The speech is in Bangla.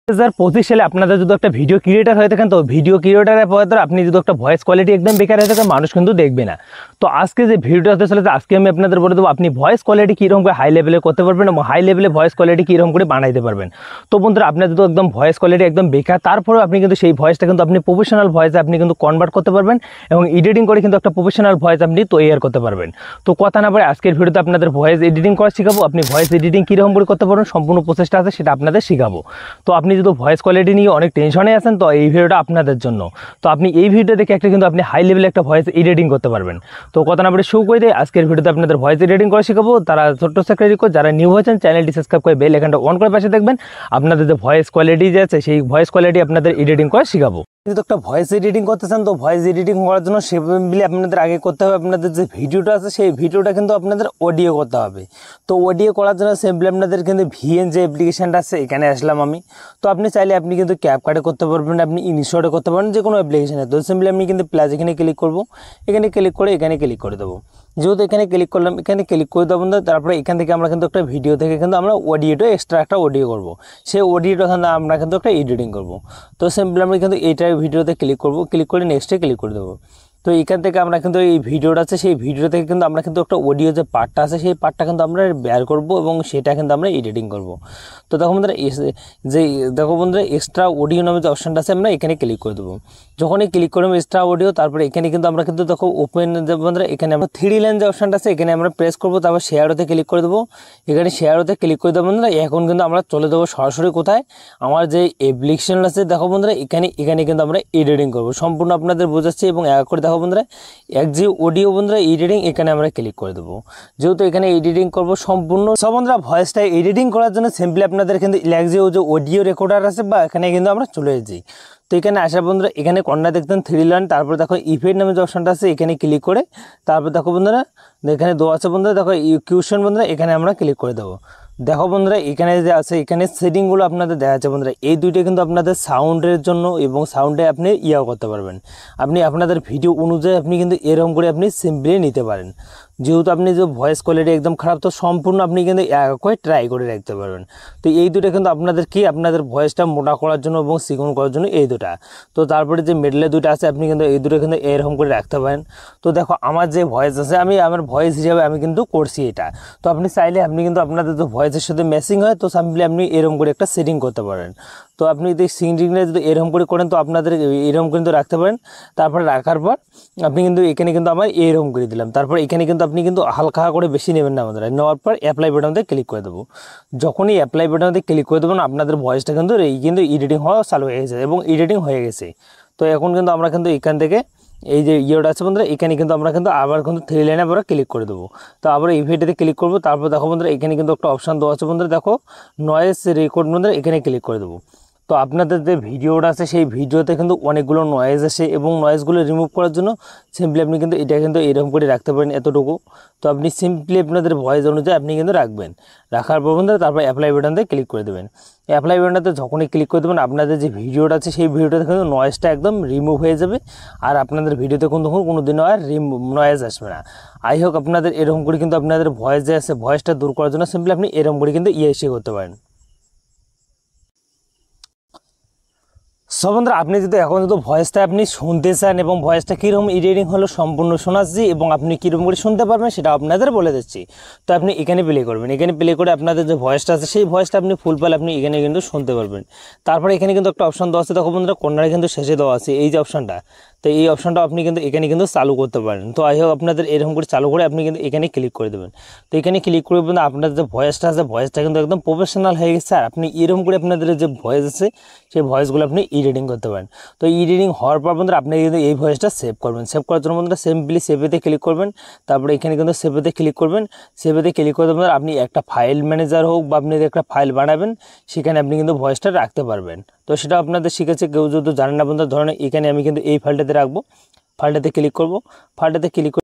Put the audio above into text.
2025 সালে আপনাদের যদি একটা ভিডিও ক্রিয়েটার হয়ে থাকেন, তো ভিডিও ক্রিয়েটারের পরে আপনি যদি একটা ভয়েস কোয়ালিটি একদম বেকার হয়ে থাকে, মানুষ কিন্তু দেখবে না। তো আজকে যে ভিডিওটা হতে চলেছে, আজকে আমি আপনাদের বলে দেবো আপনি ভয়েস কোয়ালিটি কীরকম করে হাই লেভেলে করতে পারবেন এবং হাই লেভেলে ভয়েস কোয়ালিটি কীরকম করে বানাইতে পারবেন। তো বন্ধুরা, আপনার যদি একদম ভয়েস কোয়ালিটি একদম বেকার, তারপরেও আপনি কিন্তু সেই ভয়েসটা কিন্তু আপনি প্রফেশনাল ভয়েসে আপনি কিন্তু কনভার্ট করতে পারবেন এবং এডিটিং করে কিন্তু একটা প্রফেশনাল ভয়েস আপনি তৈরি করতে পারবেন। তো কথা না বলে আজকের ভিডিওতে আপনাদের ভয়েস এডিটিং করা শেখাবো। আপনি ভয়েস এডিটিং কীরকম করে করতে পারবেন, সম্পূর্ণ প্রসেসটা আছে সেটা আপনাদের শেখাবো। তো আপনি যদি ভয়েস কোয়ালিটি নিয়ে অনেক টেনশনে আছেন, তো এই ভিডিওটা আপনাদের জন্য। তো আপনি এই ভিডিও দেখে একটা কিন্তু আপনি হাই লেভেলে একটা ভয়েস এডিটিং করতে পারবেন। তো কথা না বলে শুরু করে দেয়, আজকের ভিডিওতে আপনাদের ভয়েস এডিটিং করে শেখাবো। তারা ছোট্ট একটা রিকোয়েস্ট, যারা নিউ হয়েছেন চ্যানেলটি সাবস্ক্রাইব করে বেল আইকনটা অন করে পাশে দেখবেন। আপনাদের যে ভয়েস কোয়ালিটি যে আছে, সেই ভয়েস কোয়ালিটি আপনাদের এডিটিং করে শেখাবো। যদি একটা ভয়েস এডিটিং করতে চান, তো ভয়েস এডিটিং করার জন্য সিম্পলি আপনাদের আগে করতে হবে, আপনাদের যে ভিডিওটা আছে সেই ভিডিওটা কিন্তু আপনাদের অডিও করতে হবে। তো অডিও করার জন্য সিম্পলি আপনাদের কিন্তু ভিএন যে অ্যাপ্লিকেশনটা আছে, এখানে আসলাম আমি। তো আপনি চাইলে আপনি কিন্তু ক্যাপকাটে করতে পারবেন, আপনি ইনশটে করতে পারবেন, যে কোনো অ্যাপ্লিকেশনে। তো সিম্পলি আমি কিন্তু প্লাস এখানে ক্লিক করব, এখানে ক্লিক করে এখানে ক্লিক করে দেবো। যেহেতু এখানে ক্লিক করলাম, এখানে ক্লিক করে দেবো। তারপরে এখান থেকে আমরা কিন্তু একটা ভিডিও থেকে কিন্তু আমরা অডিওটা এক্সট্রা একটা অডিও করব, সেই অডিওটা কিন্তু আমরা কিন্তু একটা এডিটিং করব। তো সিম্পলি আমরা কিন্তু এইটার ভিডিওতে ক্লিক করব, ক্লিক করে নেক্সটে ক্লিক করে দেবো। তো এখান থেকে আমরা কিন্তু এই ভিডিওটা আছে, সেই ভিডিও থেকে কিন্তু আমরা কিন্তু একটা অডিও যে পার্টটা আছে, সেই পার্টটা কিন্তু আমরা বের করব এবং সেটা কিন্তু আমরা এডিটিং করব। তো দেখো বন্ধুরা, দেখো বন্ধুরা, এক্সট্রা অডিও নামে যে অপশানটা আছে, আমরা এখানে ক্লিক করে দেবো। যখনই ক্লিক করবো এক্সট্রা অডিও, তারপরে এখানে কিন্তু আমরা কিন্তু দেখো ওপেন যে বন্ধুরা, এখানে আমরা 3D লাইন যে অপশানটা আছে, এখানে আমরা প্রেস করবো, তারপর শেয়ারতে ক্লিক করে দেবো। এখানে শেয়ারতে ক্লিক করে দেবো বন্ধুরা। এখন কিন্তু আমরা চলে দেবো সরাসরি কোথায়, আমার যে অ্যাপ্লিকেশন আছে দেখো বন্ধুরা, এখানে কিন্তু আমরা এডিটিং করবো। সম্পূর্ণ আপনাদের বোঝাচ্ছি এবং এক করে দেখো বন্ধুরা, এক যে অডিও বন্ধুরা এডিটিং, এখানে আমরা ক্লিক করে দেবো। যেহেতু এখানে এডিটিং করবো সম্পূর্ণ। সব বন্ধুরা, ভয়েসটা এডিটিং করার জন্য সিম্পলি আপনাদের কিন্তু যে অডিও রেকর্ডার আছে বা এখানে কিন্তু আমরা চলে যাই। তো এখানে আসার বন্ধুরা, এখানে কর্নার দেখতেন 3 লাইন, তারপর দেখো ইফেক্ট নামে যে অপশনটা আছে, এখানে ক্লিক করে তারপর দেখো বন্ধুরা, এখানে দেওয়া আছে বন্ধুরা, দেখো কিউশন বন্ধুরা, এখানে আমরা ক্লিক করে দেবো। দেখো বন্ধুরা, এখানে যে আছে, এখানে সেটিংগুলো আপনাদের দেখা যাচ্ছে বন্ধুরা। এই দুইটা কিন্তু আপনাদের সাউন্ডের জন্য এবং সাউন্ডে আপনি করতে পারবেন। আপনি আপনাদের ভিডিও অনুযায়ী আপনি কিন্তু এরকম করে আপনি সিম্পলি নিতে পারেন। যেহেতু আপনি যে ভয়েস কোয়ালিটি একদম খারাপ, তো সম্পূর্ণ আপনি কিন্তু করে ট্রাই করে রাখতে পারবেন। তো এই দুটো কিন্তু আপনাদের আপনাদের ভয়েসটা মোটা করার জন্য এবং চিকন করার জন্য এই দুটা। তো তারপরে যে মিডলে দুটো আছে, আপনি কিন্তু এই দুটো কিন্তু এরকম করে রাখতে পারেন। তো দেখো আমার যে ভয়েস আছে, আমি আমার ভয়েস হিসাবে আমি কিন্তু করছি এটা। তো আপনি চাইলে আপনি কিন্তু আপনাদের যে ভয়েসের সাথে ম্যাচিং হয়, তো সিম্পলি আপনি এরকম করে একটা সেটিং করতে পারেন। তো আপনি যদি সেটিংটা যদি এরকম করে করেন, তো আপনাদের এরকম কিন্তু রাখতে পারেন। তারপরে রাখার পর আপনি কিন্তু এখানে কিন্তু আমার এরকম করে দিলাম। তারপর এখানে কিন্তু আপনি কিন্তু হালকা করে বেশি নেবেন না, আমাদের নেওয়ার পর অ্যাপ্লাই বাটনতে ক্লিক করে দেবো। যখনই অ্যাপ্লাই বাটনতে ক্লিক করে দেবেন, আপনাদের ভয়েসটা কিন্তু এডিটিং হওয়া চালু হয়ে গেছে এবং এডিটিং হয়ে গেছে। তো এখন কিন্তু আমরা কিন্তু এখান থেকে এই যে ইয়েটা আছে বন্ধুরা, এখানে কিন্তু আমরা কিন্তু আবার কিন্তু 3 লাইনে আবার ক্লিক করে দেবো। তো আবার এই ভিডিওতে ক্লিক করবো। তারপর দেখো বন্ধুরা, এখানে কিন্তু একটা অপশান দেওয়া আছে বন্ধুরা, দেখো নয়েজ রেকর্ড বন্ধুরা, এখানে ক্লিক করে দেবো। তো আপনাদের যে ভিডিওটা আছে, সেই ভিডিওতে কিন্তু অনেকগুলো নয়েজ আসে এবং নয়েজগুলো রিমুভ করার জন্য সিম্পলি আপনি কিন্তু এটা কিন্তু এরকম করে রাখতে পারেন, এতটুকু। তো আপনি সিম্পলি আপনাদের ভয়েস অনুযায়ী আপনি কিন্তু রাখবেন। রাখার পর বন্ধুরা, তারপর অ্যাপ্লাই বাটনতে ক্লিক করে দেবেন। অ্যাপ্লাই বাটনটাতে যখনই ক্লিক করে দেবেন, আপনাদের যে ভিডিওটা আছে সেই ভিডিওতে কিন্তু নয়েজটা একদম রিমুভ হয়ে যাবে। আর আপনাদের ভিডিওতে কিন্তু কোনো দিনও আর নয়েজ আসবে না। আই হোক আপনাদের এরকম করে কিন্তু আপনাদের ভয়েস যে আছে, ভয়েসটা দূর করার জন্য সিম্পলি আপনি এরকম করে কিন্তু করতে পারেন। সব বন্ধুরা, আপনি যদি এখন যদি ভয়েসটা আপনি শুনতে চান এবং ভয়েসটা কীরকম এডিটিং হলো সম্পূর্ণ শোনাচ্ছি এবং আপনি কীরকম করে শুনতে পারবেন সেটা আপনাদের বলে দিচ্ছি। তো আপনি এখানে প্লে করবেন, এখানে প্লে করে আপনাদের যে ভয়েসটা আছে সেই ভয়েসটা আপনি ফুলফল আপনি এখানে কিন্তু শুনতে পারবেন। তারপরে এখানে কিন্তু একটা অপশান দেওয়া আছে, দেখো বন্ধুরা, কর্নারে কিন্তু শেষে দেওয়া আছে এই যে অপশানটা। তো এই অপশানটা আপনি কিন্তু এখানে কিন্তু চালু করতে পারেন। তো আই হোক আপনাদের এরকম করে চালু করে আপনি কিন্তু এখানে ক্লিক করে দেবেন। তো এখানে ক্লিক করে কিন্তু আপনাদের যে ভয়েসটা আছে, ভয়েসটা কিন্তু একদম প্রফেশনাল হয়ে গেছে। আর আপনি এরকম করে আপনাদের যে ভয়েস আছে, সেই ভয়েসগুলো আপনি এডিটিং করতে পারেন। তো এডিটিং হওয়ার পর বন্ধুরা, আপনি কিন্তু এই ভয়েসটা সেভ করবেন। সেভ করার জন্য বন্ধুরা সিম্পলি সেভেতে ক্লিক করবেন। তারপরে এখানে কিন্তু সেভেতে ক্লিক করবেন। সেভেতে ক্লিক করে বন্ধুরা, আপনি একটা ফাইল ম্যানেজার হোক বা আপনি একটা ফাইল বানাবেন, সেখানে আপনি কিন্তু ভয়েসটা রাখতে পারবেন। তো সেটা আপনাদের শিখেছে, কেউ যদি জানেন না বন্ধুরা, ধরেন এখানে আমি কিন্তু এই ফাইলটাতে রাখবো। ফাইলটাতে ক্লিক করব। ফাইলটাতে ক্লিক